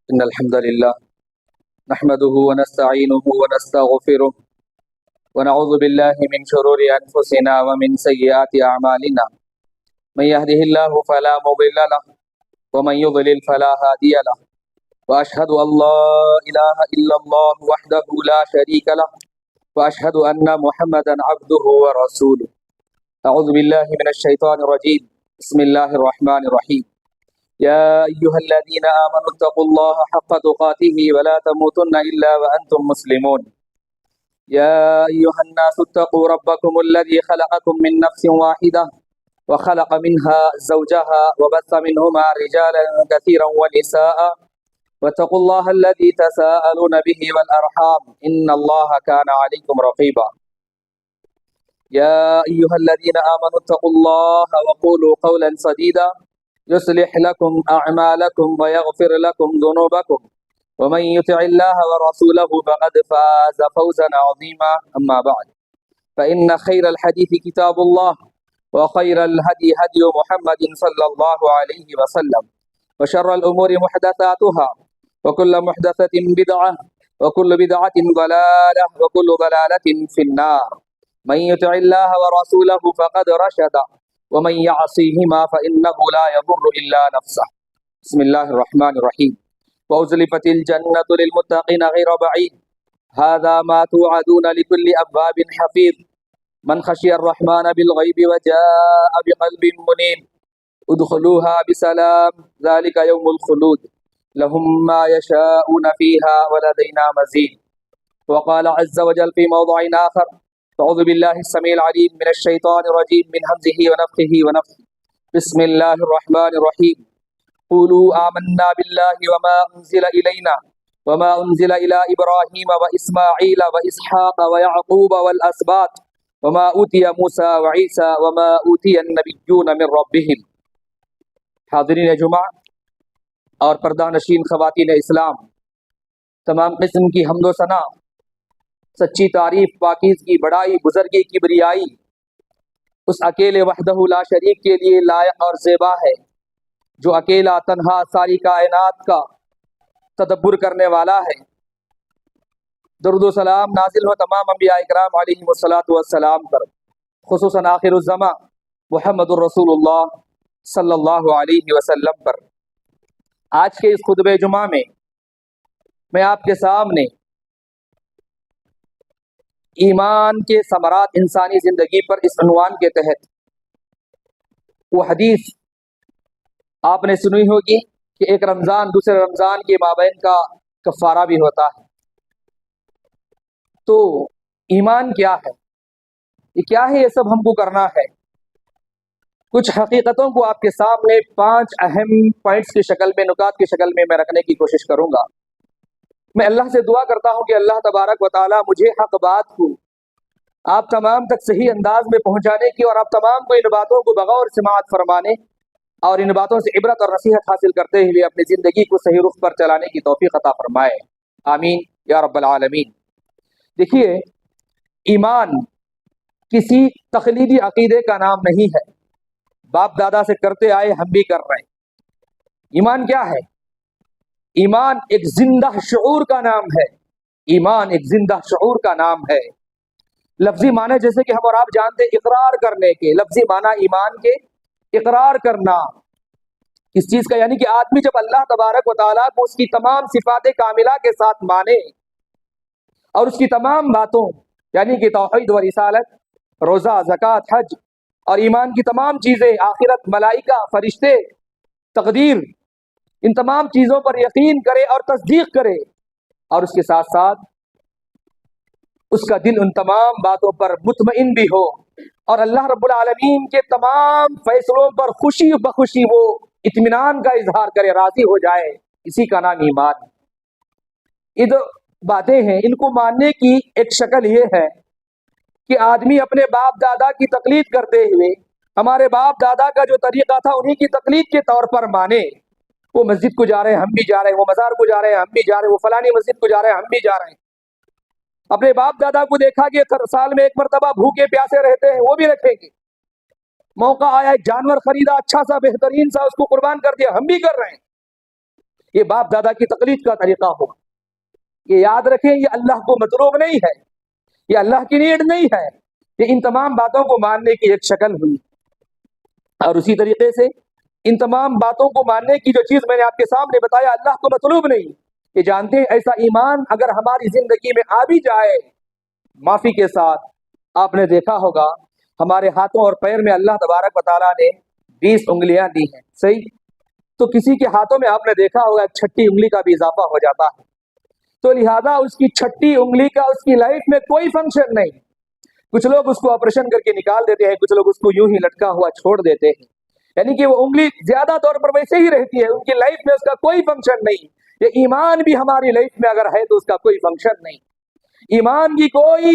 إن الحمد لله نحمده ونستعينه ونستغفره ونعوذ بالله من شرور أنفسنا ومن سيئات أعمالنا من يهده الله فلا مضل له ومن يضلل فلا هادي له وأشهد أن لا إله إلا الله وحده لا شريك له وأشهد أن محمدا عبده ورسوله أعوذ بالله من الشيطان الرجيم بسم الله الرحمن الرحيم يا أيها الذين آمنوا اتقوا الله حق تقاته ولا تموتن إلا وأنتم مسلمون يا أيها الناس اتقوا ربكم الذي خلقكم من نفس واحدة وخلق منها زوجها وبث منهما رجالا كثيرا ونساء واتقوا الله الذي تساءلون به والأرحام إن الله كان عليكم رقيبا يا أيها الذين آمنوا اتقوا الله وقولوا قولا سديدا يصلح لكم أعمالكم ويغفر لكم ذنوبكم ومن يطع الله ورسوله فقد فاز فوزا عظيما أما بعد فإن خير الحديث كتاب الله وخير الهدي هدي محمد صلى الله عليه وسلم وشر الأمور محدثاتها وكل محدثة بدعة وكل بدعة ضلالة وكل ضلالة في النار من يطع الله ورسوله فقد رشد ومن يعصيهما فإنه لا يضر إلا نفسه بسم الله الرحمن الرحيم وأزلفت الجنة للمتقين غير بعيد هذا ما توعدون لكل أبواب حفيظ من خشي الرحمن بالغيب وجاء بقلب منيب ادخلوها بسلام ذلك يوم الخلود لهم ما يشاءون فيها ولدينا مزيد وقال عز وجل في موضع آخر أعوذ بالله السميع العليم من الشيطان الرجيم من همزه ونفخه ونفثه بسم الله الرحمن الرحيم قولوا آمنا بالله وما أنزل إلينا وما أنزل إلى إبراهيم وإسماعيل وإسحاق ويعقوب والأسباط وما أوتي موسى وعيسى وما أوتي النبيون من ربهم حاضرین جمعہ اور پردہ نشین خواتین اسلام، تمام قسم کی حمد و ثنا، سچی تعریف، پاکیزگی، بڑائی، بزرگی، کبریائی اس اکیلے وحدہ لا شریک کے لیے لائق اور زیبا ہے جو اکیلا تنہا ساری کائنات کا تدبر کرنے والا ہے۔ درود و سلام نازل ہو تمام انبیاء اکرام علیہم الصلاۃ والسلام پر، خصوصاً آخر الزماں محمد الرسول اللہ صلی اللہ علیہ وسلم پر۔ آج کے اس خطبہ جمعہ میں میں آپ کے سامنے ایمان کے ثمرات انسانی زندگی پر اس عنوان کے تحت وہ حدیث آپ نے سنی ہوگی کہ ایک رمضان دوسرے رمضان کے مابین کا کفارہ بھی ہوتا ہے۔ تو ایمان کیا ہے، یہ کیا ہے، یہ سب ہم کو کرنا ہے۔ کچھ حقیقتوں کو آپ کے سامنے 5 اہم پوائنٹس کی شکل میں، نکات کی شکل میں رکھنے کی کوشش کروں گا۔ میں اللہ سے دعا کرتا ہوں کہ اللہ تبارک و تعالی مجھے حق بات کو آپ تمام تک صحیح انداز میں پہنچانے کی اور آپ تمام کو ان باتوں کو بغور سماعت فرمانے اور ان باتوں سے عبرت اور نصیحت حاصل کرتے ہوئے اپنی زندگی کو صحیح رخ پر چلانے کی توفیق عطا فرمائے، آمین یا رب العالمین۔ دیکھیے، ایمان کسی تقلیدی عقیدے کا نام نہیں ہے، باپ دادا سے کرتے آئے ہم بھی کر رہے ہیں۔ ایمان کیا ہے؟ ایمان ایک زندہ شعور کا نام ہے، ایمان ایک زندہ شعور کا نام ہے۔ لفظی معنی جیسے کہ ہم اور آپ جانتے ہیں اقرار کرنے کے، لفظی معنی ایمان کے اقرار کرنا اس چیز کا، یعنی کہ آدمی جب اللہ تبارک و تعالیٰ کو اس کی تمام صفات کاملہ کے ساتھ مانے اور اس کی تمام باتوں یعنی کہ توحید و رسالت، روزہ، زکوٰۃ، حج اور ایمان کی تمام چیزیں، آخرت، ملائکہ، فرشتے، تقدیر، ان تمام چیزوں پر یقین کرے اور تصدیق کرے، اور اس کے ساتھ ساتھ اس کا دل ان تمام باتوں پر مطمئن بھی ہو اور اللہ رب العالمین کے تمام فیصلوں پر خوشی بخوشی وہ اطمینان کا اظہار کرے، راضی ہو جائے، اسی کا نام ایمان۔ یہ جو باتیں ہیں ان کو ماننے کی ایک شکل یہ ہے کہ آدمی اپنے باپ دادا کی تقلید کرتے ہوئے ہمارے باپ دادا کا جو طریقہ تھا انہی کی تقلید کے طور پر مانے۔ وہ مسجد کو جا رہے ہیں ہم بھی جا رہے ہیں، وہ مزار کو جا رہے ہیں ہم بھی جا رہے ہیں، وہ فلانی مسجد کو جا رہے ہیں ہم بھی جا رہے ہیں۔ اپنے باپ دادا کو دیکھا کہ سال میں ایک مرتبہ بھوکے پیاسے رہتے ہیں، وہ بھی رکھیں گے۔ موقع آیا ایک جانور خریدا، اچھا سا بہترین سا، اس کو قربان کر دیا، ہم بھی کر رہے ہیں۔ یہ باپ دادا کی تقلید کا طریقہ ہوا. یہ یاد رکھیں یہ اللہ کو مطلوب نہیں ہے, یہ اللہ کی نیڈ نہیں ہے, یہ ان تمام باتوں کو ماننے کی ایک شکل ہوئی. اور اسی طریقے سے ان تمام باتوں کو ماننے کی جو چیز میں نے آپ کے سامنے بتایا اللہ کو مطلوب نہیں, یہ جانتے ہیں ایسا ایمان اگر ہماری زندگی میں آ بھی جائے, معافی کے ساتھ آپ نے دیکھا ہوگا ہمارے ہاتھوں اور پیر میں اللہ تبارک و تعالیٰ نے 20 انگلیاں دی ہیں, صحیح؟ تو کسی کے ہاتھوں میں آپ نے دیکھا ہوگا چھٹی انگلی کا بھی اضافہ ہو جاتا ہے. تو لہذا اس کی چھٹی انگلی کا اس کی لائف میں کوئی فنکشن نہیں. کچھ لوگ اس کو آپریشن کر کے نکال دیتے ہیں, کچھ لوگ اس کو یوں ہی لٹکا ہوا چھوڑ دیتے ہیں, یعنی کہ وہ انگلی زیادہ طور پر ویسے ہی رہتی ہے, ان کی لائف میں اس کا کوئی فنکشن نہیں. یہ ایمان بھی ہماری لائف میں اگر ہے تو اس کا کوئی فنکشن نہیں. ایمان کی کوئی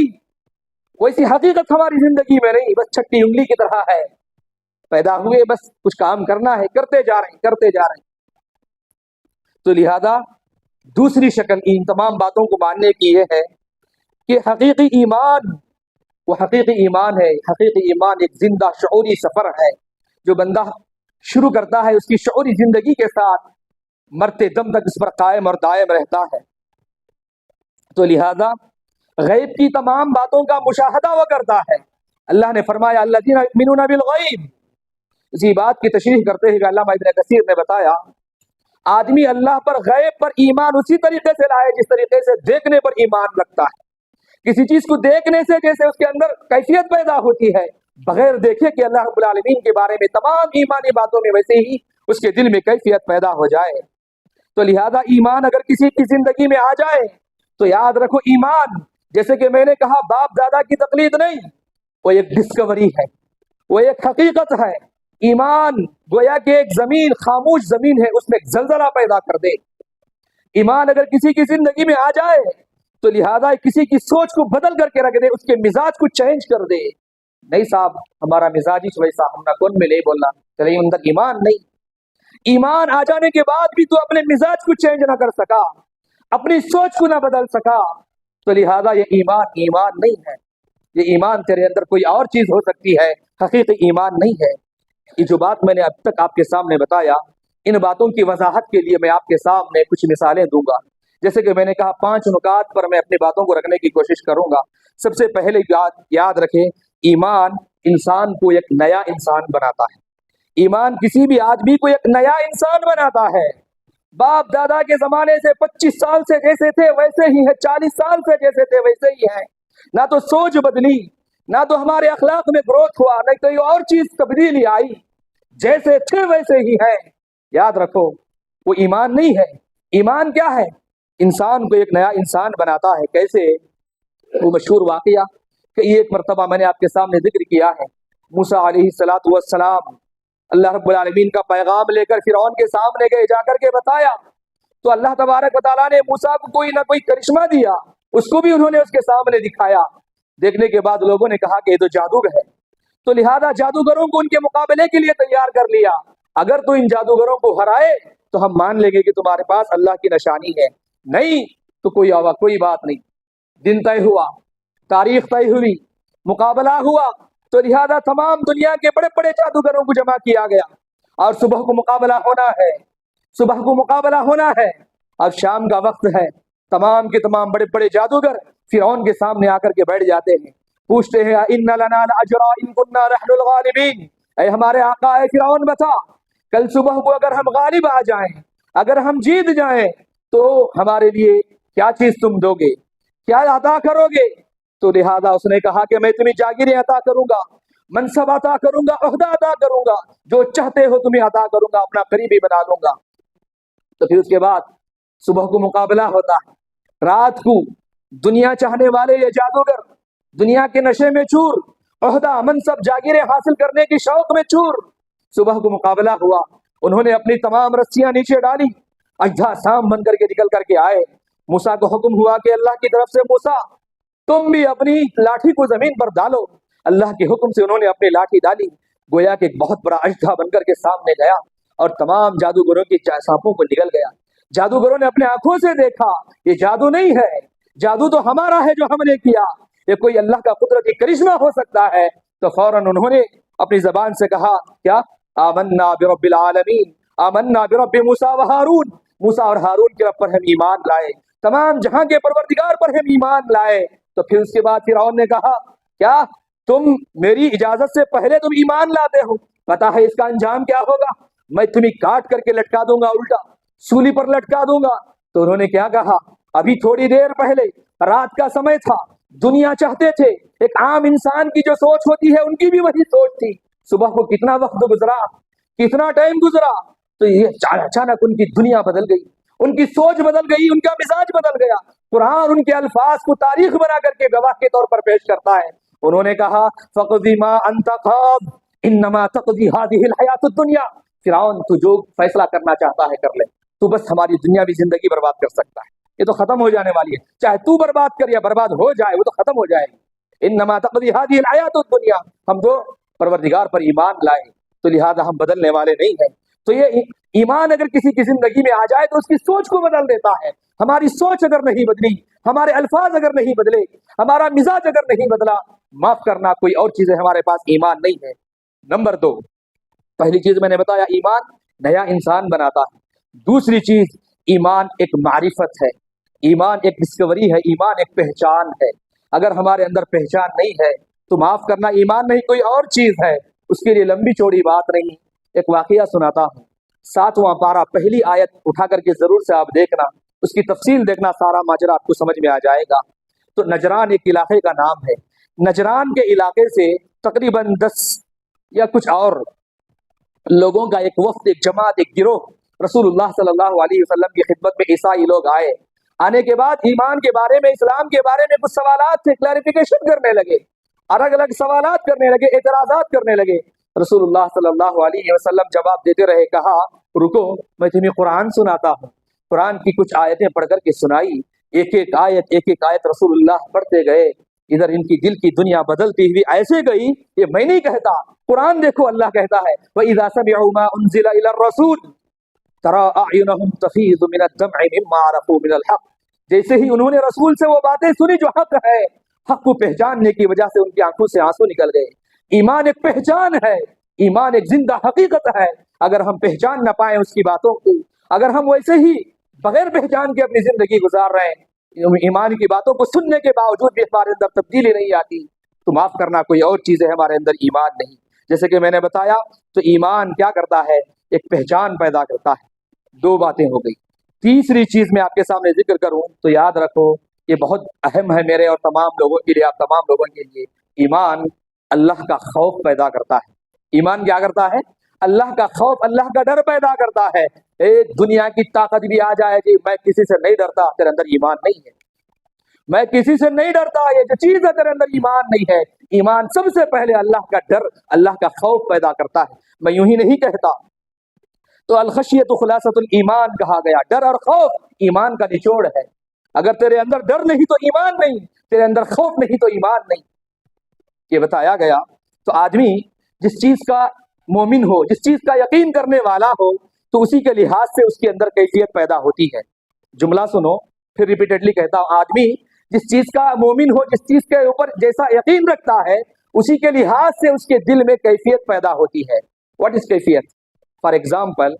ویسی حقیقت ہماری زندگی میں نہیں, بس چھٹی انگلی کی طرح ہے. پیدا ہوئے بس کچھ کام کرنا ہے, کرتے جا رہے ہیں کرتے جا رہے ہیں. تو لہذا دوسری شکل ان تمام باتوں کو ماننے کی یہ ہے کہ حقیقی ایمان وہ حقیقی ایمان ہے. حقیقی ایمان ایک زندہ شعوری سفر ہے جو بندہ شروع کرتا ہے اس کی شعوری زندگی کے ساتھ, مرتے دم تک اس پر قائم اور دائم رہتا ہے. تو لہذا غیب کی تمام باتوں کا مشاہدہ وہ کرتا ہے. اللہ نے فرمایا الذین یؤمنون بالغیب. اسی بات کی تشریح کرتے ہوئے علامہ ابن کثیر نے بتایا آدمی اللہ پر غیب پر ایمان اسی طریقے سے لائے جس طریقے سے دیکھنے پر ایمان رکھتا ہے. کسی چیز کو دیکھنے سے جیسے اس کے اندر کیفیت پیدا ہوتی ہے, بغیر دیکھے کہ اللہ رب العالمین کے بارے میں تمام ایمانی باتوں میں ویسے ہی اس کے دل میں کیفیت پیدا ہو جائے. تو لہذا ایمان اگر کسی کی زندگی میں آ جائے تو یاد رکھو ایمان جیسے کہ میں نے کہا باپ دادا کی تقلید نہیں, وہ ایک ڈسکوری ہے, وہ ایک حقیقت ہے. ایمان گویا کہ ایک زمین, خاموش زمین ہے, اس میں ایک زلزلہ پیدا کر دے. ایمان اگر کسی کی زندگی میں آ جائے تو لہذا کسی کی سوچ کو بدل کر کے رکھ دے, اس کے مزاج کو چینج کر دے. نہیں صاحب ہمارا مزاج ہی ویسا, ہم نہ کون میں لے بولنا چلے اندر ایمان نہیں. ایمان آ جانے کے بعد بھی تو اپنے مزاج کو چینج نہ کر سکا, اپنی سوچ کو نہ بدل سکا, تو لہذا یہ ایمان نہیں ہے. یہ ایمان تیرے اندر کوئی اور چیز ہو سکتی ہے, حقیقی ایمان نہیں ہے. یہ جو بات میں نے اب تک آپ کے سامنے بتایا, ان باتوں کی وضاحت کے لیے میں آپ کے سامنے کچھ مثالیں دوں گا. جیسے کہ میں نے کہا 5 نکات پر میں اپنی باتوں کو رکھنے کی کوشش کروں گا. سب سے پہلے یاد رکھیں ایمان انسان کو ایک نیا انسان بناتا ہے. ایمان کسی بھی آدمی کو ایک نیا انسان بناتا ہے. باپ دادا کے زمانے سے 25 سال سے جیسے تھے ویسے ہی ہیں, 40 سال سے جیسے تھے ویسے ہی ہیں. نہ تو سوچ بدلی, نہ تو ہمارے اخلاق میں گروتھ ہوا, نہ کوئی اور چیز تبدیلی آئی, جیسے تھے ویسے ہی ہیں. یاد رکھو وہ ایمان نہیں ہے. ایمان کیا ہے؟ انسان کو ایک نیا انسان بناتا ہے. کیسے؟ وہ مشہور واقعہ کہ یہ ایک مرتبہ میں نے آپ کے سامنے ذکر کیا ہے. موسیٰ علیہ السلام اللہ رب العالمین کا پیغام لے کر فرعون کے سامنے گئے, جا کر کے بتایا تو اللہ تبارک و تعالیٰ نے موسیٰ کو کوئی نہ کوئی کرشمہ دیا, اس کو بھی انہوں نے اس کے سامنے دکھایا. دیکھنے کے بعد لوگوں نے کہا کہ یہ تو جادوگر ہے, تو لہذا جادوگروں کو ان کے مقابلے کے لیے تیار کر لیا. اگر تو ان جادوگروں کو ہرائے تو ہم مان لیں گے کہ تمہارے پاس اللہ کی نشانی ہے, نہیں تو کوئی بات نہیں. دن طے ہوا, تاریخ طے ہوئی, مقابلہ ہوا, تو لہذا تمام دنیا کے بڑے بڑے جادوگروں کو جمع کیا گیا اور صبح کو مقابلہ ہونا ہے. اب شام کا وقت ہے, تمام کے تمام بڑے بڑے جادوگر فرعون کے سامنے آ کر کے بیٹھ جاتے ہیں, پوچھتے ہیں ان لنا لاجرا ان كنا نحن الغالبین, اے ہمارے آقا اے فرعون بتا کل صبح کو اگر ہم غالب آ جائیں, اگر ہم جیت جائیں تو ہمارے لیے کیا چیز تم دو گے, کیا عطا کرو گے؟ تو لہذا اس نے کہا کہ میں تمہیں جاگیریں عطا کروں گا, منصب عطا کروں گا, عہدہ عطا کروں گا, جو چاہتے ہو تمہیں عطا کروں گا, اپنا قریبی بنا لوں گا. تو پھر اس کے بعد صبح کو مقابلہ ہوتا ہے, رات کو دنیا چاہنے والے یہ جادوگر دنیا کے نشے میں چور, عہدہ منصب جاگیریں حاصل کرنے کی شوق میں چور. صبح کو مقابلہ ہوا, انہوں نے اپنی تمام رسیاں نیچے ڈالی, اجدھا سام بن کر کے نکل کر کے آئے. موسیٰ کو حکم ہوا کہ اللہ کی طرف سے موسیٰ تم بھی اپنی لاٹھی کو زمین پر ڈالو. اللہ کے حکم سے انہوں نے اپنی لاٹھی ڈالی, گویا کہ ایک بہت بڑا اژدھا بن کر کے سامنے گیا اور تمام جادوگروں کی سانپوں کو نگل گیا. جادوگروں نے اپنے آنکھوں سے دیکھا یہ جادو نہیں ہے, جادو تو ہمارا ہے جو ہم نے کیا, یہ کوئی اللہ کا قدرتی کرشمہ ہو سکتا ہے. تو فوراً انہوں نے اپنی زبان سے کہا کیا آمنا برب العالمین, آمنا برب موسیٰ و ہارون, موسیٰ اور ہارون کے رب پر ہم ایمان لائے، تمام جہاں کے پروردگار پر ہم ایمان لائے۔ تو پھر اس کے بعد فرعون نے کہا کیا تم میری اجازت سے پہلے تم ایمان لاتے ہو؟ پتا ہے اس کا انجام کیا ہوگا؟ میں تمہیں کاٹ کر کے لٹکا دوں گا، الٹا سولی پر لٹکا دوں گا۔ تو انہوں نے کیا کہا؟ ابھی تھوڑی دیر پہلے رات کا سمے تھا، دنیا چاہتے تھے، ایک عام انسان کی جو سوچ ہوتی ہے ان کی بھی وہی سوچ تھی۔ صبح کو کتنا وقت گزرا، کتنا ٹائم گزرا، تو یہ اچانک ان کی دنیا بدل گئی، ان کی سوچ بدل گئی، ان کا مزاج بدل گیا۔ قرآن ان کے الفاظ کو تاریخ بنا کر کے گواہ کے طور پر پیش کرتا ہے۔ انہوں نے کہا فَقْضِ مَا أَنْتَ قَاضٍ إِنَّمَا تَقْضِي هَٰذِهِ الْحَيَاةُ الدُّنْيَا۔ فرعون تو جو فیصلہ کرنا چاہتا ہے کر لے، تو بس ہماری دنیاوی زندگی برباد کر سکتا ہے، یہ تو ختم ہو جانے والی ہے، چاہے تو برباد کر یا برباد ہو جائے وہ تو ختم ہو جائے گی۔ انما تقضی هذه الحیات الدنیا، ہم تو پروردگار پر ایمان لائے تو لہذا ہم بدلنے والے نہیں ہیں۔ تو یہ ایمان اگر کسی کی زندگی میں آ جائے تو اس کی سوچ کو بدل دیتا ہے۔ ہماری سوچ اگر نہیں بدلی، ہمارے الفاظ اگر نہیں بدلے، ہمارا مزاج اگر نہیں بدلا، معاف کرنا کوئی اور چیزیں ہمارے پاس ایمان نہیں ہے۔ نمبر 2، پہلی چیز میں نے بتایا ایمان نیا انسان بناتا ہے۔ دوسری چیز ایمان ایک معرفت ہے، ایمان ایک ڈسکوری ہے، ایمان ایک پہچان ہے۔ اگر ہمارے اندر پہچان نہیں ہے تو معاف کرنا ایمان نہیں کوئی اور چیز ہے، اس کے لیے لمبی چوڑی بات نہیں۔ ایک واقعہ سناتا ہوں، 7واں پارہ پہلی آیت اٹھا کر کے ضرور سے آپ دیکھنا، اس کی تفصیل دیکھنا، سارا ماجرا آپ کو سمجھ میں آ جائے گا۔ تو نجران ایک علاقے کا نام ہے، نجران کے علاقے سے تقریباً 10 یا کچھ اور لوگوں کا ایک وفد، ایک جماعت، ایک گروہ رسول اللہ صلی اللہ علیہ وسلم کی خدمت میں عیسائی لوگ آئے۔ آنے کے بعد ایمان کے بارے میں، اسلام کے بارے میں کچھ سوالات تھے، کلیریفیکیشن کرنے لگے، الگ الگ سوالات کرنے لگے، اعتراضات کرنے لگے۔ رسول اللہ صلی اللہ علیہ وسلم جواب دیتے رہے، کہا رکو میں تمہیں قرآن سناتا ہوں۔ قرآن کی کچھ آیتیں پڑھ کر کے سنائی، ایک ایک آیت رسول اللہ پڑھتے گئے۔ ادھر ان کی دل کی دنیا بدلتی ہوئی ایسے گئی، یہ میں نہیں کہتا، قرآن دیکھو اللہ کہتا ہے وَإِذَا سَمِعُوا مَا أُنزِلَ إِلَى الرَّسُولِ تَرَىٰ أَعْيُنَهُمْ تَفِيضُ مِنَ الدَّمْعِ مِمَّا عَرَفُوا مِنَ الْحَقِّ۔ جیسے ہی انہوں نے رسول سے وہ باتیں سنی جو حق ہے، حق کو پہچاننے کی وجہ سے ان کی آنکھوں سے آنسو نکل گئے۔ ایمان ایک پہچان ہے، ایمان ایک زندہ حقیقت ہے۔ اگر ہم پہچان نہ پائیں اس کی باتوں کو، اگر ہم ویسے ہی بغیر پہچان کے اپنی زندگی گزار رہے ہیں، ایمان کی باتوں کو سننے کے باوجود بھی ہمارے اندر تبدیلی نہیں آتی، تو معاف کرنا کوئی اور چیز ہے، ہمارے اندر ایمان نہیں۔ جیسے کہ میں نے بتایا تو ایمان کیا کرتا ہے، ایک پہچان پیدا کرتا ہے۔ 2 باتیں ہو گئی۔ تیسری چیز میں آپ کے سامنے ذکر کروں تو یاد رکھو، یہ بہت اہم ہے میرے اور تمام لوگوں کے لیے، آپ تمام لوگوں کے لیے۔ ایمان اللہ کا خوف پیدا کرتا ہے۔ ایمان کیا کرتا ہے؟ اللہ کا خوف، اللہ کا ڈر پیدا کرتا ہے۔ دنیا کی طاقت بھی آ جائے گی، میں کسی سے نہیں ڈرتا، تیرے اندر ایمان نہیں ہے۔ میں کسی سے نہیں ڈرتا، یہ جو چیز ہے تیرے اندر ایمان نہیں ہے۔ ایمان سب سے پہلے اللہ کا ڈر، اللہ کا خوف پیدا کرتا ہے۔ میں یوں ہی نہیں کہتا، تو الخشیۃ خلاصۃ الایمان کہا گیا، ڈر اور خوف ایمان کا نچوڑ ہے۔ اگر تیرے اندر ڈر نہیں تو ایمان نہیں، تیرے اندر خوف نہیں تو ایمان نہیں، یہ بتایا گیا۔ تو آدمی جس چیز کا مومن ہو، جس چیز کا یقین کرنے والا ہو، تو اسی کے لحاظ سے اس کے اندر کیفیت پیدا ہوتی ہے۔ جملہ سنو، پھر ریپیٹڈلی کہتا ہوں، آدمی جس چیز کا مومن ہو، جس چیز کے اوپر جیسا یقین رکھتا ہے، اسی کے لحاظ سے اس کے دل میں کیفیت پیدا ہوتی ہے۔ واٹ از کیفیت؟ فار ایگزامپل،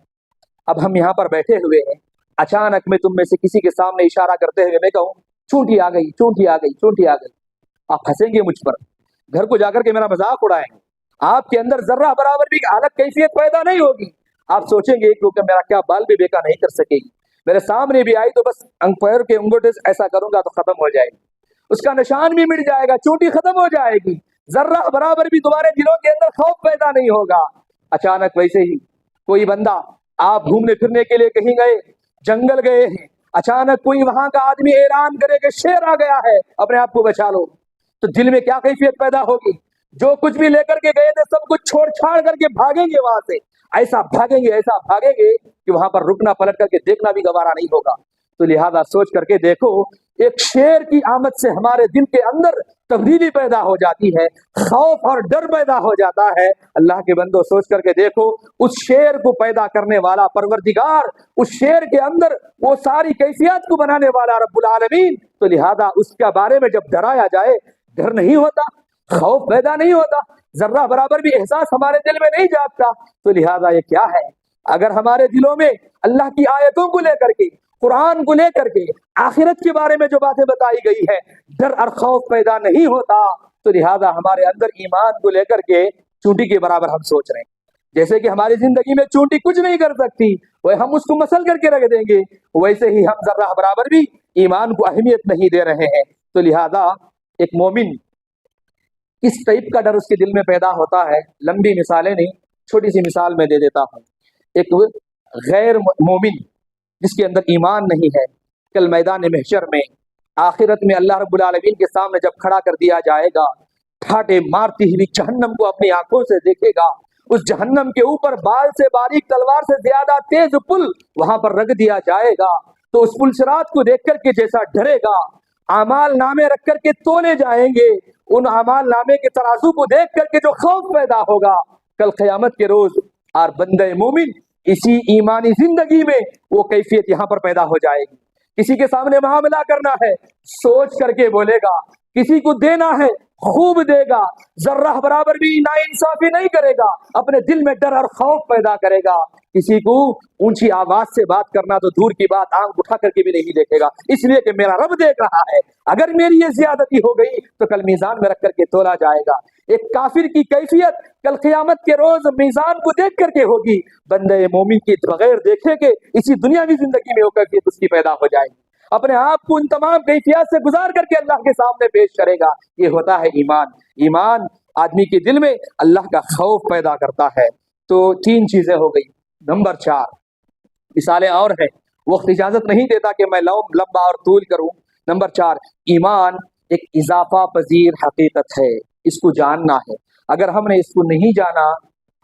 اب ہم یہاں پر بیٹھے ہوئے ہیں، اچانک میں تم میں سے کسی کے سامنے اشارہ کرتے ہوئے میں کہوں چونٹی آ گئی، چونٹی آ گئی، چونٹی آ گئی، آپ ہنسیں گے مجھ پر، گھر کو جا کر کے میرا مذاق اڑائیں گے، آپ کے اندر ذرہ برابر بھی الگ کیفیت پیدا نہیں ہوگی۔ آپ سوچیں گے کیونکہ میرا کیا بال بھی بیکا نہیں کر سکے گی، میرے سامنے بھی آئی تو بس پیر کے انگوٹے ایسا کروں گا تو ختم ہو جائے گی، اس کا نشان بھی مٹ جائے گا، چونٹی ختم ہو جائے گی، ذرہ برابر بھی تمہارے دلوں کے اندر خوف پیدا نہیں ہوگا۔ اچانک ویسے ہی کوئی بندہ، آپ گھومنے پھرنے کے لیے کہیں گئے، جنگل گئے ہیں، اچانک کوئی وہاں کا آدمی اعلان کرے کہ شیر آ گیا ہے، اپنے آپ کو بچا لو، تو دل میں کیا کیفیت پیدا ہوگی؟ جو کچھ بھی لے کر کے گئے تھے سب کچھ چھوڑ چھاڑ کر کے بھاگیں گے وہاں سے، ایسا بھاگیں گے، ایسا بھاگیں گے کہ وہاں پر رکنا، پلٹ کر کے دیکھنا بھی گوارا نہیں ہوگا۔ تو لہذا سوچ کر کے دیکھو، ایک شیر کی آمد سے ہمارے دل کے اندر تبدیلی پیدا ہو جاتی ہے، خوف اور ڈر پیدا ہو جاتا ہے۔ اللہ کے بندو سوچ کر کے دیکھو، اس شیر کو پیدا کرنے والا پروردگار، اس شیر کے اندر وہ ساری کیفیات کو بنانے والا رب العالمین، تو لہذا اس کے بارے میں جب ڈرایا جائے، ڈر نہیں ہوتا، خوف پیدا نہیں ہوتا، ذرہ برابر بھی احساس ہمارے دل میں نہیں جاگتا، تو لہذا یہ کیا ہے؟ اگر ہمارے دلوں میں اللہ کی آیتوں کو لے کر کے، قرآن کو لے کر کے، آخرت کے بارے میں جو باتیں بتائی گئی ہے، ڈر اور خوف پیدا نہیں ہوتا، تو لہذا ہمارے اندر ایمان کو لے کر کے چونٹی کے برابر ہم سوچ رہے ہیں. جیسے کہ ہماری زندگی میں چونٹی کچھ نہیں کر سکتی، وہ ہم اس کو مسل کر کے رکھ دیں گے، ویسے ہی ہم ذرہ برابر بھی ایمان کو اہمیت نہیں دے رہے ہیں. تو لہذا ایک مومن اس ٹائپ کا ڈر اس کے دل میں پیدا ہوتا ہے. لمبی مثالیں نہیں، چھوٹی سی مثال میں دے دیتا ہوں. ایک غیر مومن جس کے اندر ایمان نہیں ہے، کل میدان محشر میں آخرت میں اللہ رب العالمین کے سامنے جب کھڑا کر دیا جائے گا، ٹھاٹے مارتی ہوئی جہنم کو اپنی آنکھوں سے دیکھے گا. اس جہنم کے اوپر بال سے باریک تلوار سے زیادہ تیز پل وہاں پر رکھ دیا جائے گا. تو اس پل صراط کو دیکھ کر کے جیسا ڈرے گا، اعمال نامے رکھ کر کے تولے جائیں گے، ان اعمال نامے کے ترازو کو دیکھ کر کے جو خوف پیدا ہوگا کل قیامت کے روز، اور بندہ مومن اسی ایمانی زندگی میں وہ کیفیت یہاں پر پیدا ہو جائے گی. کسی کے سامنے معاملہ کرنا ہے سوچ کر کے بولے گا، کسی کو دینا ہے خوب دے گا، ذرہ برابر بھی ناانصافی نہیں کرے گا، اپنے دل میں ڈر اور خوف پیدا کرے گا. کسی کو اونچی آواز سے بات کرنا تو دور کی بات، آنکھ اٹھا کر کے بھی نہیں دیکھے گا، اس لیے کہ میرا رب دیکھ رہا ہے. اگر میری یہ زیادتی ہو گئی تو کل میزان میں رکھ کر کے تولا جائے گا. ایک کافر کی کیفیت کل قیامت کے روز میزان کو دیکھ کر کے ہوگی، بندے مومن کی بغیر دیکھے کہ اسی دنیاوی زندگی میں ہو کر کے اس کی پیدا ہو جائے گی. اپنے آپ کو ان تمام کیفیات سے گزار کر کے اللہ کے سامنے پیش کرے گا. یہ ہوتا ہے ایمان. ایمان آدمی کے دل میں اللہ کا خوف پیدا کرتا ہے. تو 3 چیزیں ہو گئی. نمبر 4 مثالیں اور ہیں، وقت اجازت نہیں دیتا کہ میں لمبا اور طول کروں. نمبر 4 ایمان ایک اضافہ پذیر حقیقت ہے، اس کو جاننا ہے. اگر ہم نے اس کو نہیں جانا،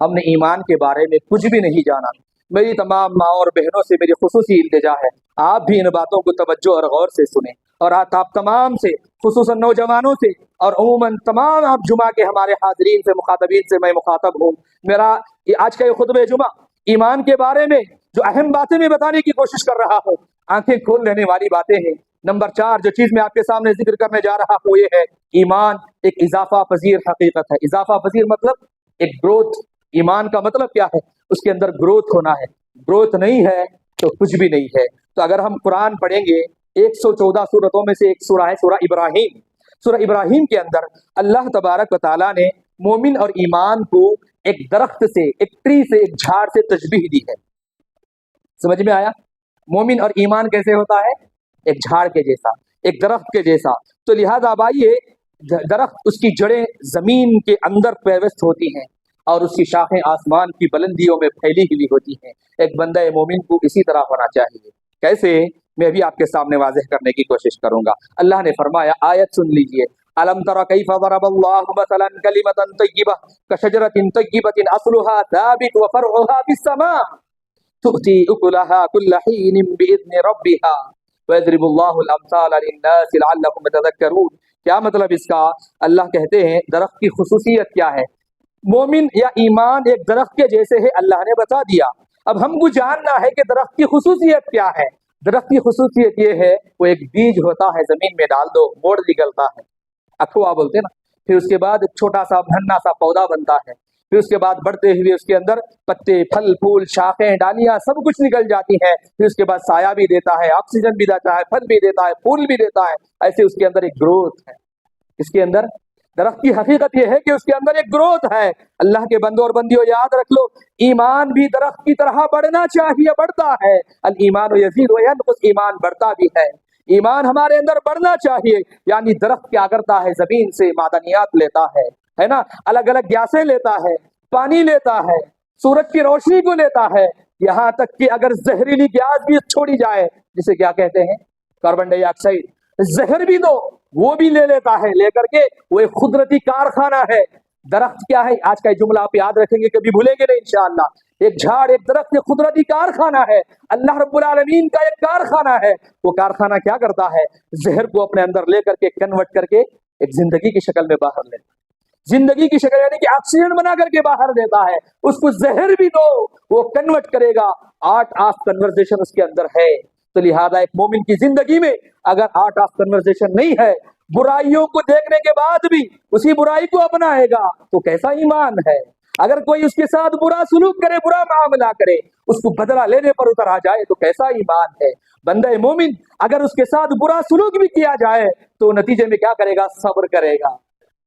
ہم نے ایمان کے بارے میں کچھ بھی نہیں جانا. میری تمام ماں اور بہنوں سے میری خصوصی التجا ہے، آپ بھی ان باتوں کو توجہ اور غور سے سنیں، اور آپ تمام سے، خصوصاً نوجوانوں سے، اور عموماً تمام آپ جمعہ کے ہمارے حاضرین سے، مخاطبین سے میں مخاطب ہوں. میرا آج کا یہ خطبہ جمعہ ایمان کے بارے میں جو اہم باتیں میں بتانے کی کوشش کر رہا ہوں، آنکھیں کھول لینے والی باتیں ہیں. نمبر 4 جو چیز میں آپ کے سامنے ذکر کرنے جا رہا ہوں یہ ہے، ایمان ایک اضافہ پذیر حقیقت ہے. اضافہ پذیر مطلب ایک گروتھ. ایمان کا مطلب کیا ہے؟ اس کے اندر گروتھ ہونا ہے. گروتھ نہیں ہے تو کچھ بھی نہیں ہے. تو اگر ہم قرآن پڑھیں گے، 114 سورتوں میں سے ایک سورہ ہے سورہ ابراہیم. سورہ ابراہیم کے اندر اللہ تبارک و تعالیٰ نے مومن اور ایمان کو ایک درخت سے، ایک ٹری سے، ایک جھاڑ سے تشبیہ دی ہے. سمجھ میں آیا؟ مومن اور ایمان کیسے ہوتا ہے؟ ایک جھاڑ کے جیسا، ایک درخت کے جیسا. تو لہذا اب آئیے، درخت اس کی جڑیں زمین کے اندر پیوست ہوتی ہیں اور اس کی شاخیں آسمان کی بلندیوں میں پھیلی ہوئی ہوتی ہیں. ایک بندہ مومن کو اسی طرح ہونا چاہیے. کیسے؟ میں بھی آپ کے سامنے واضح کرنے کی کوشش کروں گا. اللہ نے فرمایا، آیت سن لیجئے، الم تر کیف ضرب اللہ مثلا کلمۃ طیبہ کشجرۃ طیبۃ اصلها ثابت وفرعها في السماء تؤتي اكلها كل حين باذن ربها ويضرب الله الامثال للناس لعلهم يتذكرون. کیا مطلب اس کا؟ اللہ کہتے ہیں درخت کی خصوصیت کیا ہے. مومن یا ایمان ایک درخت کے جیسے ہے، اللہ نے بتا دیا. اب ہم کو جاننا ہے کہ درخت کی خصوصیت کیا ہے. درخت کی خصوصیت یہ ہے، وہ ایک بیج ہوتا ہے، زمین میں ڈال دو موڑ نکلتا ہے، اکھوا بولتے نا. پھر اس کے بعد ایک چھوٹا سا ننھا سا پودا بنتا ہے. پھر اس کے بعد بڑھتے ہوئے اس کے اندر پتے، پھل، پھول، شاخیں، ڈالیاں سب کچھ نکل جاتی ہیں. پھر اس کے بعد سایہ بھی دیتا ہے، آکسیجن بھی دیتا ہے، پھل بھی دیتا ہے، پھول بھی دیتا ہے. ایسے اس کے اندر ایک گروتھ ہے. اس کے اندر درخت کی حقیقت یہ ہے کہ اس کے اندر ایک گروتھ ہے. اللہ کے بندوں اور بندیوں یاد رکھ لو، ایمان بھی درخت کی طرح بڑھنا چاہیے، بڑھتا ہے. الایمان یزید و ینقص، ایمان بڑھتا بھی ہے. ایمان ہمارے اندر بڑھنا چاہیے. یعنی درخت کیا کرتا ہے؟ زمین سے معدنیات لیتا ہے نا، الگ الگ گیسیں لیتا ہے، پانی لیتا ہے، سورج کی روشنی کو لیتا ہے، یہاں تک کہ اگر زہریلی گیس بھی چھوڑی جائے، جسے کیا کہتے ہیں، کاربن ڈائی آکسائڈ، زہر بھی دو وہ بھی لے لیتا ہے. لے کر کے وہ ایک قدرتی کارخانہ ہے. درخت کیا ہے؟ آج کا جملہ آپ یاد رکھیں گے، کبھی بھولیں گے نہیں انشاءاللہ. ایک جھاڑ، ایک درخت ایک قدرتی کارخانہ ہے. اللہ رب العالمین کا ایک کارخانہ ہے. وہ کارخانہ کیا کرتا ہے؟ زہر کو اپنے اندر لے کر کے کنورٹ کر کے ایک زندگی کی شکل میں باہر لیتا ہے. زندگی کی شکل یعنی کہ آکسیجن بنا کر کے باہر دیتا ہے. اس کو زہر بھی دو وہ کنورٹ کرے گا. آرٹ آف کنورزیشن اس کے اندر ہے. تو لہذا ایک مومن کی زندگی میں اگر آرٹ آف کنورزیشن نہیں ہے، برائیوں کو دیکھنے کے بعد بھی اسی برائی کو اپنائے گا، تو کیسا ایمان ہے؟ اگر کوئی اس کے ساتھ برا سلوک کرے، برا معاملہ کرے، اس کو بدلہ لینے پر اتر آ جائے تو کیسا ایمان ہے؟ بندہ مومن اگر اس کے ساتھ برا سلوک بھی کیا جائے تو نتیجے میں کیا کرے گا؟ صبر کرے گا۔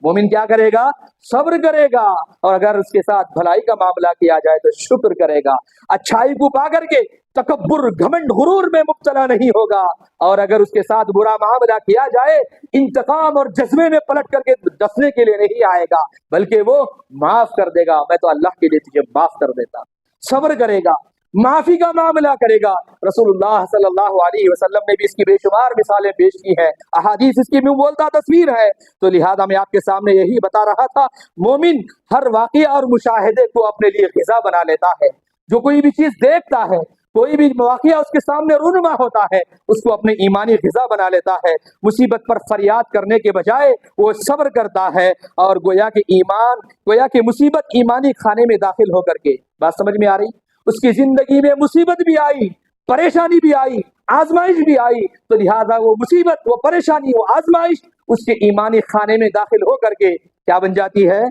مومن کیا کرے گا؟ صبر کرے گا۔ اور اگر اس کے ساتھ بھلائی کا معاملہ کیا جائے تو شکر کرے گا۔ اچھائی کو پا کر کے تکبر، گھمنڈ، غرور میں مبتلا نہیں ہوگا، اور اگر اس کے ساتھ برا معاملہ کیا جائے انتقام اور جذبے میں پلٹ کر کے ڈسنے کے لیے نہیں آئے گا، بلکہ وہ معاف کر دے گا، میں تو اللہ کے لیے تجھے معاف کر دیتا۔ صبر کرے گا، معافی کا معاملہ کرے گا۔ رسول اللہ صلی اللہ علیہ وسلم نے بھی اس کی بے شمار مثالیں پیش کی ہیں، احادیث اس کی منہ بولتا تصویر ہے، تو لہذا میں آپ کے سامنے یہی بتا رہا تھا، مومن ہر واقعہ اور مشاہدے کو اپنے لیے غذا بنا لیتا ہے۔ جو کوئی بھی چیز دیکھتا ہے، کوئی بھی واقعہ اس کے سامنے رونما ہوتا ہے، اس کو اپنے ایمانی غذا بنا لیتا ہے۔ مصیبت پر فریاد کرنے کے بجائے وہ صبر کرتا ہے، اور گویا کہ مصیبت ایمانی کھانے میں داخل ہو کر کے، بات سمجھ میں آ رہی؟ اس کی زندگی میں مصیبت بھی آئی، پریشانی بھی آئی، آزمائش بھی آئی، تو لہذا وہ مصیبت، وہ پریشانی، وہ آزمائش اس کے ایمانی کھانے میں داخل ہو کر کے کیا بن جاتی ہے؟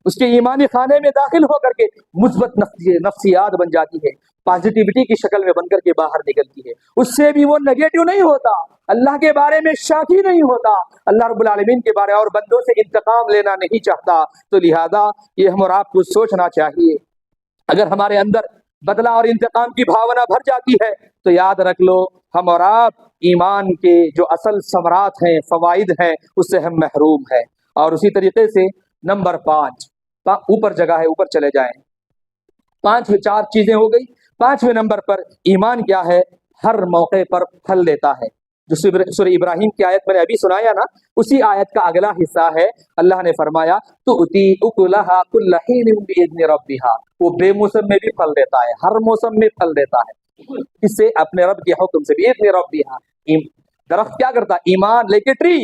اس کے ایمانی خانے میں داخل ہو کر کے مثبت نفسیات بن جاتی ہے، پازیٹیوٹی کی شکل میں بن کر کے باہر نکلتی ہے۔ اس سے بھی وہ نیگیٹو نہیں ہوتا، اللہ کے بارے میں شاکی نہیں ہوتا، اللہ رب العالمین کے بارے اور بندوں سے انتقام لینا نہیں چاہتا۔ تو لہذا یہ ہم اور آپ کو سوچنا چاہیے، اگر ہمارے اندر بدلہ اور انتقام کی بھاونا بھر جاتی ہے تو یاد رکھ لو، ہم اور آپ ایمان کے جو اصل ثمرات ہیں، فوائد ہیں، اس سے ہم محروم ہیں۔ اور اسی طریقے سے نمبر 5 اوپر جگہ ہے، اوپر چلے جائیں، 4 چیزیں ہو گئی۔ 5ویں نمبر پر ایمان کیا ہے؟ ہر موقع پر پھل دیتا ہے۔ جو سورہ ابراہیم کی آیت میں نے ابھی سنایا نا، اسی آیت کا اگلا حصہ ہے، اللہ نے فرمایا تؤتی اکلھا کل حین باذن ربھا، وہ بے موسم میں بھی پھل دیتا ہے، ہر موسم میں پھل دیتا ہے، اس سے اپنے رب کے حکم سے، باذن ربھا۔ درخت کیا کرتا ہے؟ ایمان لے کے ٹری،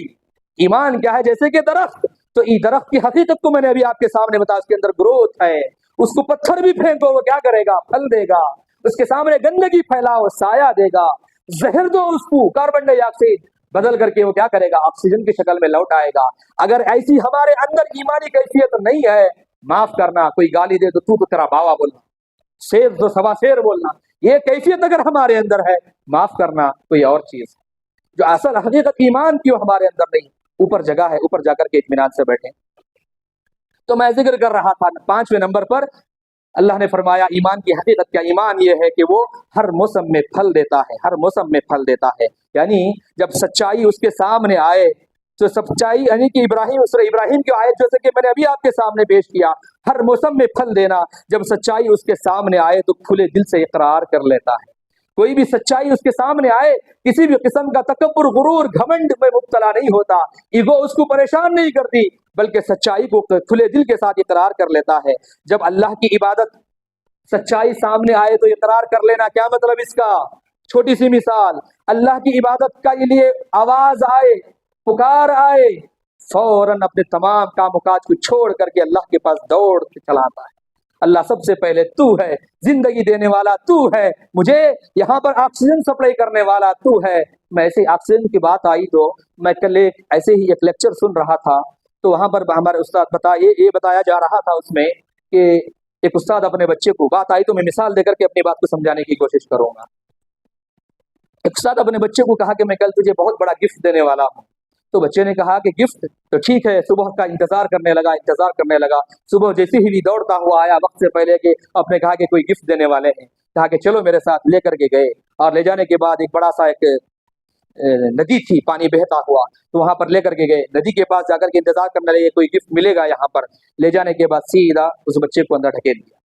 ایمان کیا ہے؟ جیسے کہ درخت، تو درخت کی حقیقت کو میں نے ابھی آپ کے سامنے بتایا، اس کے اندر گروتھ ہے، اس کو پتھر بھی پھینکو وہ کیا کرے گا؟ پھل دے گا۔ اس کے سامنے گندگی پھیلاؤ، سایہ دے گا۔ زہر دو اس کو، کاربن ڈائی آکسائڈ بدل کر کے وہ کیا کرے گا؟ آکسیجن کی شکل میں لوٹ آئے گا۔ اگر ایسی ہمارے اندر ایمانی کیفیت نہیں ہے، معاف کرنا، کوئی گالی دے تو تیرا باوا بولنا، شیر تو سوا شیر بولنا، یہ کیفیت اگر ہمارے اندر ہے، معاف کرنا کوئی اور چیز ہے۔ جو اصل حقیقت ایمان کی وہ ہمارے اندر نہیں، اوپر جگہ ہے، اوپر جا کر کے اطمینان سے بیٹھیں۔ تو میں ذکر کر رہا تھا 5ویں نمبر پر اللہ نے فرمایا ایمان کی حقیقت کیا؟ ایمان یہ ہے کہ وہ ہر موسم میں پھل دیتا ہے، ہر موسم میں پھل دیتا ہے۔ یعنی جب سچائی اس کے سامنے آئے تو سچائی، یعنی کہ سورہ ابراہیم کی آیت جیسے کہ میں نے ابھی آپ کے سامنے پیش کیا، ہر موسم میں پھل دینا، جب سچائی اس کے سامنے آئے تو کھلے دل سے اقرار کر لیتا ہے۔ کوئی بھی سچائی اس کے سامنے آئے، کسی بھی قسم کا تکبر، غرور، گھمنڈ میں مبتلا نہیں ہوتا، ایگو اس کو پریشان نہیں کرتی، بلکہ سچائی کو کھلے دل کے ساتھ اقرار کر لیتا ہے۔ جب اللہ کی عبادت سچائی سامنے آئے تو اقرار کر لینا، کیا مطلب اس کا؟ چھوٹی سی مثال، اللہ کی عبادت کا لیے آواز آئے، پکار آئے، فوراً اپنے تمام کام و کاج کو چھوڑ کر کے اللہ کے پاس دوڑ کے چلاتا ہے۔ اللہ سب سے پہلے تو ہے، زندگی دینے والا تو ہے، مجھے یہاں پر آکسیجن سپلائی کرنے والا تو ہے۔ میں ایسے آکسیجن کی بات آئی تو میں کل ایسے ہی ایک لیکچر سن رہا تھا، تو وہاں پر ہمارے استاد یہ بتایا جا رہا تھا اس میں کہ ایک استاد اپنے بچے کو، بات آئی تو میں مثال دے کر کے اپنی بات کو سمجھانے کی کوشش کروں گا۔ ایک استاد اپنے بچے کو کہا کہ میں کل تجھے بہت بڑا گفٹ دینے والا ہوں۔ تو بچے نے کہا کہ گفٹ تو ٹھیک ہے، صبح کا انتظار کرنے لگا، صبح جیسے ہی دوڑتا ہوا آیا وقت سے پہلے کہ اپنے کہا کہ کوئی گفٹ دینے والے ہیں، کہا کہ چلو میرے ساتھ، لے کر کے گئے، اور لے جانے کے بعد ایک بڑا سا ایک ندی تھی، پانی بہتا ہوا، تو وہاں پر لے کر کے گئے، ندی کے پاس جا کر کے انتظار کرنے لگے کوئی گفٹ ملے گا یہاں پر۔ لے جانے کے بعد سیدھا اس بچے کو اندر ڈھکیل دیا،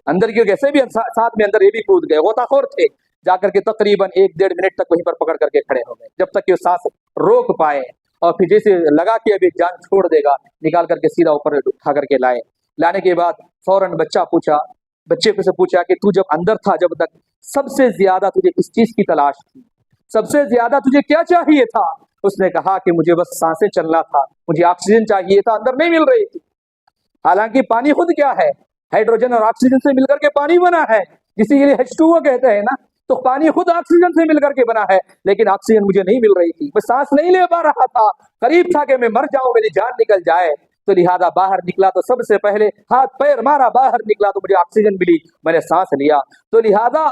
اندر کی کیسے بھی ساتھ میں اندر یہ بھی کود گئے، غوطہ خور تھے، جا کر کے تقریباً 1-1.5 منٹ تک وہیں پر پکڑ کر کے کھڑے ہو گئے، جب تک کہ وہ سانس روک پائے، اور پھر جیسے لگا کہ ابھی جان چھوڑ دے گا، نکال کر کے سیدھا اوپر اٹھا کر کے لائے۔ لانے کے بعد فوراً بچے کو سے پوچھا کہ تو جب اندر تھا، جب تک سب سے زیادہ تجھے کس چیز کی تلاش تھی، سب سے زیادہ تجھے کیا چاہیے تھا؟ اس نے کہا کہ مجھے بس سانسیں چلنا تھا، مجھے آکسیجن چاہیے تھا، اندر نہیں مل رہی تھی۔ حالانکہ پانی خود کیا ہے؟ ہائیڈروجن اور آکسیجن سے مل کر کے پانی بنا ہے، جسی کے لیے H2O کہتے ہیں نا، تو پانی خود آکسیجن سے مل کر کے بنا ہے، لیکن آکسیجن مجھے نہیں مل رہی تھی، میں سانس نہیں لے پا رہا تھا، قریب تھا کہ میں مر جاؤں، میری جان نکل جائے۔ تو لہذا باہر نکلا تو سب سے پہلے ہاتھ پیر مارا، باہر نکلا تو مجھے آکسیجن ملی، میں نے سانس لیا۔ تو لہذا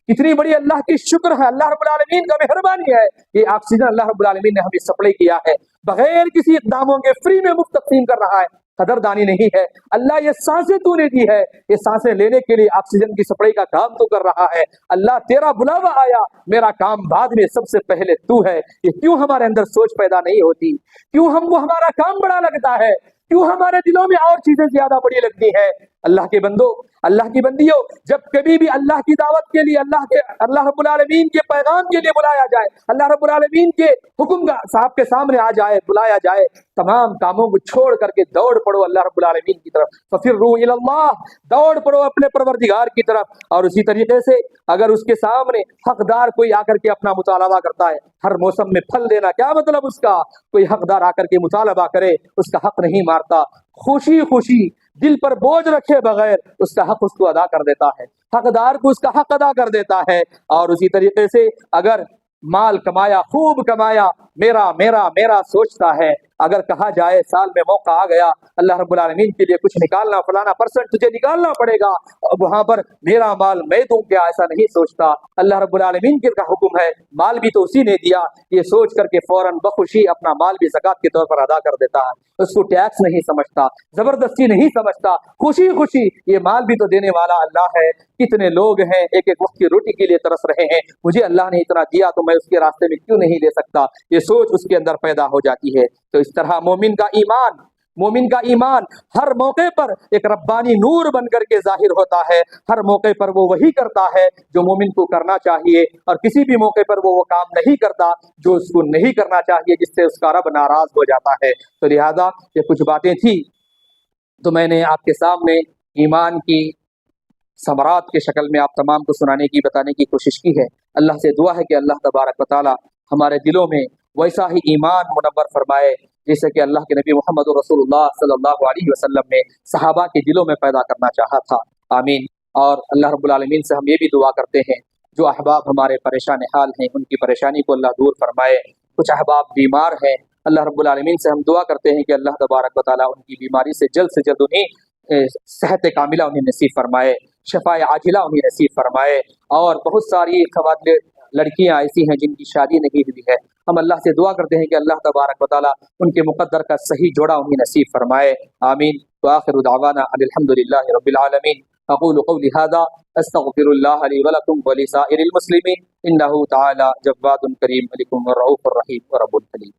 اتنی بڑی اللہ کی شکر ہے، اللہ رب العالمین کا مہربانی ہے، یہ آکسیجن اللہ رب العالمین نے ہمیں سپلائی کیا ہے بغیر کسی اقداموں کے، فری میں مفت تقسیم کر رہا ہے، قدردانی نہیں ہے۔ اللہ یہ سانسیں تو نے دی ہے، یہ سانسیں لینے کے لیے آکسیجن کی سپلائی کا کام تو کر رہا ہے۔ اللہ تیرا بلاوا آیا، میرا کام بعد میں، سب سے پہلے تو ہے۔ یہ کیوں ہمارے اندر سوچ پیدا نہیں ہوتی؟ کیوں ہم کو ہمارا کام بڑا لگتا ہے؟ کیوں ہمارے دلوں میں اور چیزیں زیادہ بڑی لگتی ہے؟ اللہ کے بندو، اللہ کی بندیوں، جب کبھی بھی اللہ کی دعوت کے لیے، اللہ رب العالمین کے پیغام کے لیے بلایا جائے، اللہ رب العالمین کے حکم صاحب کے سامنے آ جائے، بلایا جائے، تمام کاموں کو چھوڑ کر کے دوڑ پڑو اللہ رب العالمین کی طرف، ففروا الی اللہ، دوڑ پڑو اپنے پروردگار کی طرف۔ اور اسی طریقے سے اگر اس کے سامنے حقدار کوئی آ کر کے اپنا مطالبہ کرتا ہے، ہر موسم میں پھل دینا، کیا مطلب اس کا؟ کوئی حقدار آ کر کے مطالبہ کرے، اس کا حق نہیں مارتا، خوشی خوشی دل پر بوجھ رکھے بغیر اس کا حق اس کو ادا کر دیتا ہے، حقدار کو اس کا حق ادا کر دیتا ہے۔ اور اسی طریقے سے اگر مال کمایا، خوب کمایا، میرا میرا میرا سوچتا ہے، اگر کہا جائے سال میں موقع آ گیا اللہ رب العالمین کے لیے کچھ نکالنا، فلانا پرسنٹ تجھے نکالنا پڑے گا، اب وہاں پر میرا مال میں دوں کیا، ایسا نہیں سوچتا۔ اللہ رب العالمین کا حکم ہے، مال بھی تو اسی نے دیا، یہ سوچ کر کے فوراً بخوشی اپنا مال بھی زکوٰۃ کے طور پر ادا کر دیتا ہے، اس کو ٹیکس نہیں سمجھتا، زبردستی نہیں سمجھتا، خوشی خوشی یہ مال بھی تو دینے والا اللہ ہے۔ کتنے لوگ ہیں ایک ایک وقت کی روٹی کے لیے ترس رہے ہیں، مجھے اللہ نے اتنا دیا تو میں اس کے راستے میں کیوں نہیں لے سکتا، یہ سوچ اس کے اندر پیدا ہو جاتی ہے۔ تو اس طرح مومن کا ایمان ہر موقع پر ایک ربانی نور بن کر کے ظاہر ہوتا ہے، ہر موقع پر وہ وہی کرتا ہے جو مومن کو کرنا چاہیے، اور کسی بھی موقع پر وہ کام نہیں کرتا جو اس کو نہیں کرنا چاہیے، جس سے اس کا رب ناراض ہو جاتا ہے۔ تو لہذا یہ کچھ باتیں تھی تو میں نے آپ کے سامنے ایمان کی ثمرات کے شکل میں آپ تمام کو سنانے کی، بتانے کی کوشش کی ہے۔ اللہ سے دعا ہے کہ اللہ تبارک و تعالی ہمارے دلوں میں ویسا ہی ایمان منور فرمائے جیسے کہ اللہ کے نبی محمد رسول اللہ صلی اللہ علیہ وسلم نے صحابہ کے دلوں میں پیدا کرنا چاہا تھا، آمین۔ اور اللہ رب العالمین سے ہم یہ بھی دعا کرتے ہیں، جو احباب ہمارے پریشان حال ہیں ان کی پریشانی کو اللہ دور فرمائے، کچھ احباب بیمار ہیں، اللہ رب العالمین سے ہم دعا کرتے ہیں کہ اللہ تبارک و تعالی ان کی بیماری سے جلد انہیں صحت کاملہ انہیں نصیب فرمائے، شفاء عاجلہ انہیں نصیب فرمائے۔ اور بہت ساری خواتین لڑکیاں ایسی ہیں جن کی شادی نہیں ہوئی ہے، ہم اللہ سے دعا کرتے ہیں کہ اللہ تبارک و تعالی ان کے مقدر کا صحیح جوڑا انہیں نصیب فرمائے، آمین۔ وآخر دعوانا ان الحمد للہ رب العالمین۔ اقول قولی هذا استغفر الله لي ولكم ولسائر المسلمين انه تعالى جواد كريم ملك رؤوف رحيم ورب الكريم۔